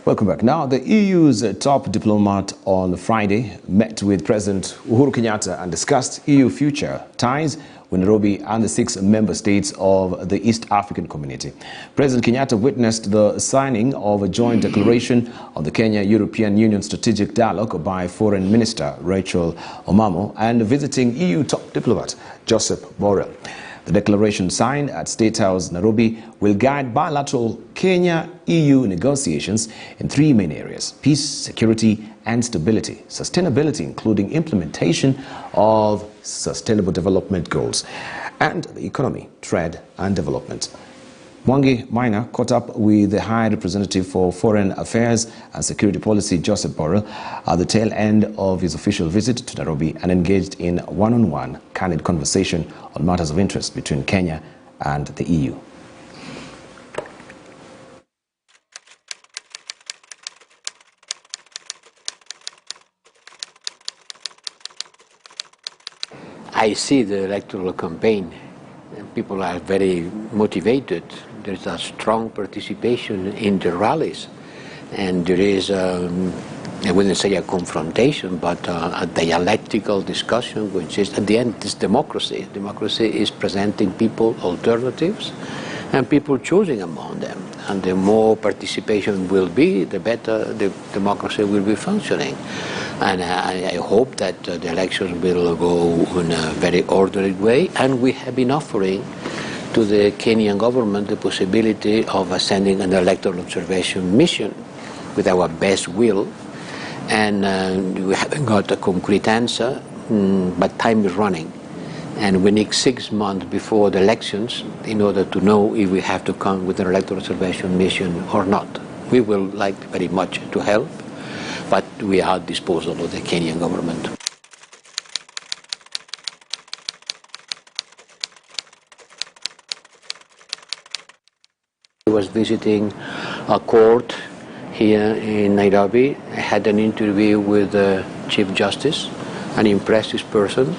Welcome back. Now, the EU's top diplomat on Friday met with President Uhuru Kenyatta and discussed EU future ties with Nairobi and the 6 member states of the East African Community. President Kenyatta witnessed the signing of a joint declaration on the Kenya-European Union Strategic Dialogue by Foreign Minister Rachel Omamo and visiting EU top diplomat Josep Borrell. The declaration signed at State House, Nairobi, will guide bilateral Kenya-EU negotiations in 3 main areas: peace, security, and stability, sustainability, including implementation of sustainable development goals, and the economy, trade, and development. Mwangi Maina caught up with the High Representative for Foreign Affairs and Security Policy, Josep Borrell, at the tail end of his official visit to Nairobi and engaged in one-on-one candid conversation on matters of interest between Kenya and the EU. I see the electoral campaign. People are very motivated. There's a strong participation in the rallies, and there is, I wouldn't say a confrontation, but a dialectical discussion, which is, at the end, is democracy. Democracy is presenting people alternatives and people choosing among them. And the more participation will be, the better the democracy will be functioning. And I hope that the elections will go in a very orderly way, and we have been offering to the Kenyan government the possibility of sending an electoral observation mission with our best will, and we haven't got a concrete answer, but time is running, and we need 6 months before the elections in order to know if we have to come with an electoral observation mission or not. We will like very much to help, but we are at the disposal of the Kenyan government. I was visiting a court here in Nairobi. I had an interview with the Chief Justice, an impressive person,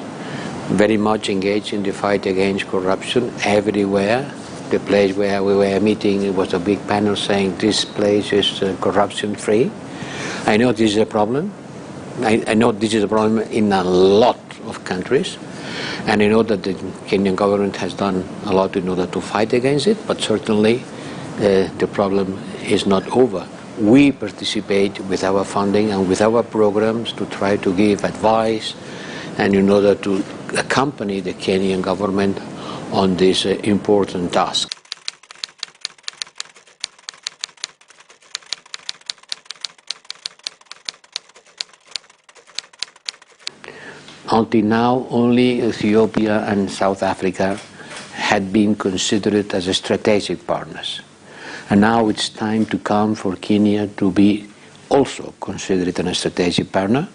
very much engaged in the fight against corruption everywhere. The place where we were meeting, it was a big panel saying this place is corruption-free. I know this is a problem. I know this is a problem in a lot of countries, and I know that the Kenyan government has done a lot in order to fight against it, but certainly the problem is not over. We participate with our funding and with our programs to try to give advice and in order to accompany the Kenyan government on this important task. Until now, only Ethiopia and South Africa had been considered as strategic partners. And now it's time to come for Kenya to be also considered a strategic partner,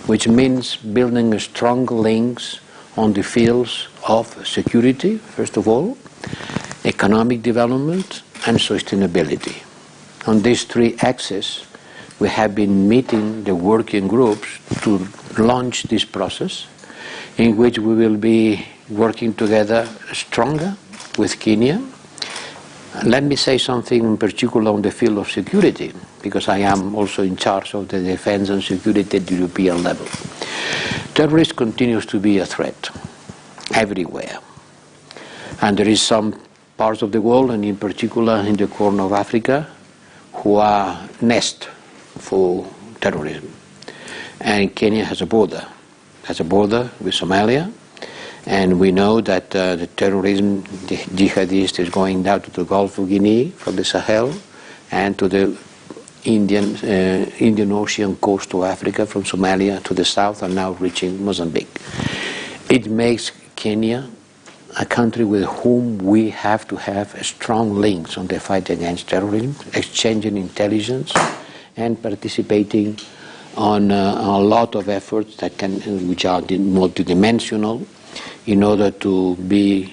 which means building strong links on the fields of security, first of all, economic development, and sustainability. On these 3 axes, we have been meeting the working groups to launch this process in which we will be working together stronger with Kenya. Let me say something in particular on the field of security, because I am also in charge of the defense and security at the European level. Terrorism continues to be a threat everywhere. And there is some parts of the world, and in particular in the Horn of Africa, who are nest for terrorism. And Kenya has a border with Somalia. And we know that the terrorism, the jihadists, is going down to the Gulf of Guinea from the Sahel and to the Indian Ocean coast of Africa from Somalia to the south and now reaching Mozambique. It makes Kenya a country with whom we have to have strong links on the fight against terrorism, exchanging intelligence and participating on a lot of efforts that which are multidimensional, in order to be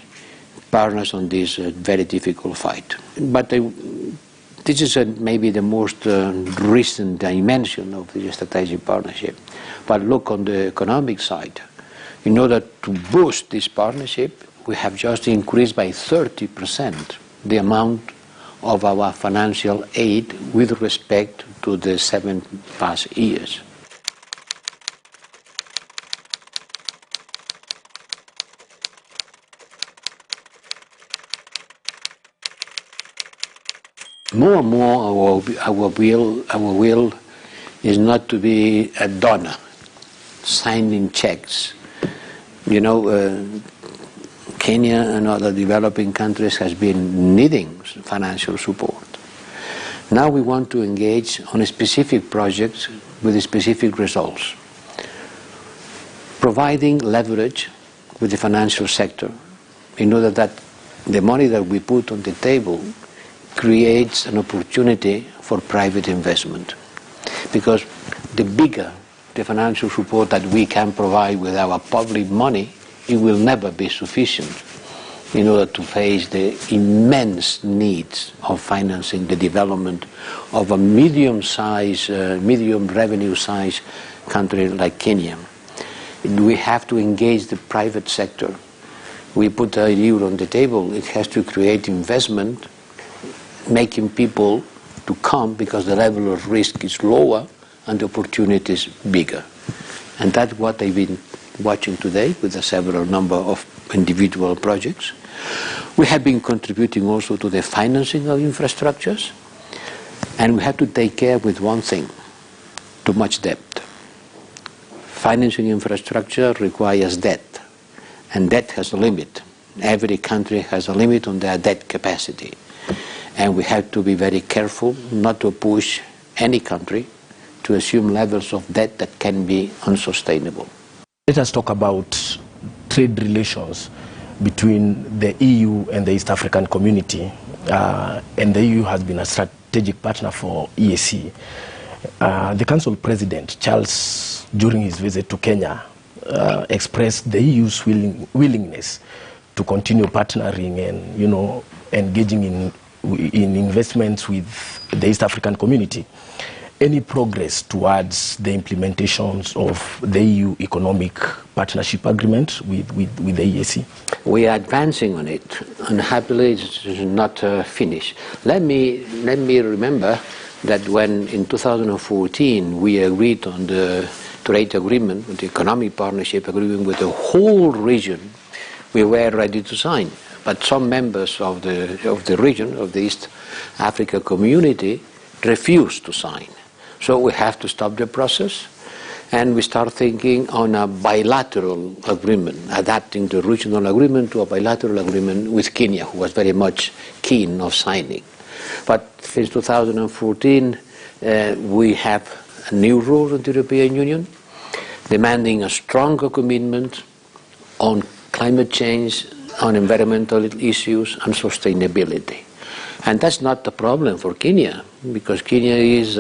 partners on this very difficult fight. But this is maybe the most recent dimension of the strategic partnership. But look on the economic side. In order to boost this partnership, we have just increased by 30% the amount of our financial aid with respect to the 7 past years. More and more our will is not to be a donor, signing checks. You know, Kenya and other developing countries has been needing financial support. Now we want to engage on a specific projects with specific results, providing leverage with the financial sector in order that the money that we put on the table creates an opportunity for private investment. Because the bigger the financial support that we can provide with our public money, it will never be sufficient in order to face the immense needs of financing the development of a medium revenue size country like Kenya. We have to engage the private sector. We put a euro on the table. It has to create investment, making people to come because the level of risk is lower and the opportunity is bigger. And that's what I've been watching today with a several number of individual projects. We have been contributing also to the financing of infrastructures, and we have to take care with one thing: too much debt. Financing infrastructure requires debt, and debt has a limit. Every country has a limit on their debt capacity. And we have to be very careful not to push any country to assume levels of debt that can be unsustainable. Let us talk about trade relations between the EU and the East African community. And the EU has been a strategic partner for EAC. The Council President, Charles, during his visit to Kenya, expressed the EU's willingness to continue partnering and, you know, engaging in investments with the East African community. Any progress towards the implementations of the EU Economic Partnership Agreement with the EAC? We are advancing on it, and happily it's not finished. Let me remember that when in 2014 we agreed on the trade agreement, the Economic Partnership Agreement with the whole region, we were ready to sign. But some members of the region, of the East Africa community, refused to sign. So we have to stop the process, and we start thinking on a bilateral agreement, adapting the regional agreement to a bilateral agreement with Kenya, who was very much keen of signing. But since 2014, we have a new rule in the European Union, demanding a stronger commitment on climate change, on environmental issues and sustainability. And that's not the problem for Kenya, because Kenya is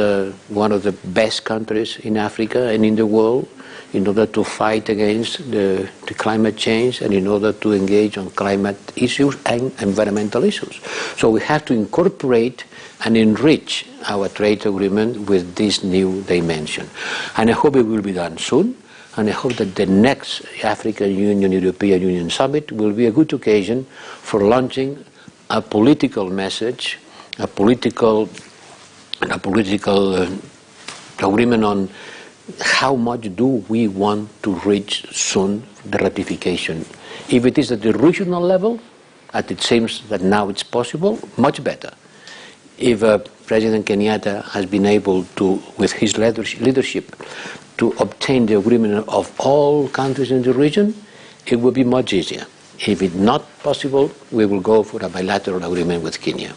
one of the best countries in Africa and in the world in order to fight against the climate change and in order to engage on climate issues and environmental issues. So we have to incorporate and enrich our trade agreement with this new dimension. And I hope it will be done soon. And I hope that the next African Union, European Union summit will be a good occasion for launching a political message, a political agreement on how much do we want to reach soon the ratification. If it is at the regional level, as it seems that now it's possible, much better. If President Kenyatta has been able to, with his leadership, to obtain the agreement of all countries in the region, it will be much easier. If it's not possible, we will go for a bilateral agreement with Kenya.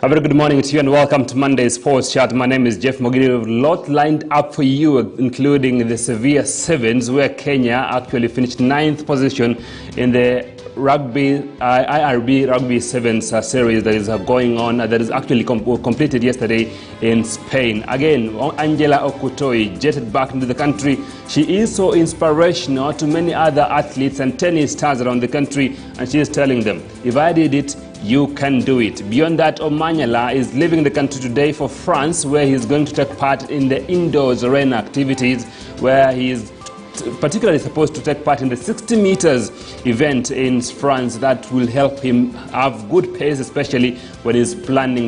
A very good morning to you and welcome to Monday's Sports Chat. My name is Jeff Mogiri. We have a lot lined up for you, including the Severe Sevens, where Kenya actually finished 9th position in the IRB Rugby Sevens series that is going on, that is actually completed yesterday in Spain. Again, Angela Okutoi jetted back into the country. She is so inspirational to many other athletes and tennis stars around the country, and she is telling them, if I did it, you can do it. Beyond that, Omanyala is leaving the country today for France, where he is going to take part in the indoors arena activities, where he is particularly supposed to take part in the 60 meters event in France that will help him have good pace, especially when he's planning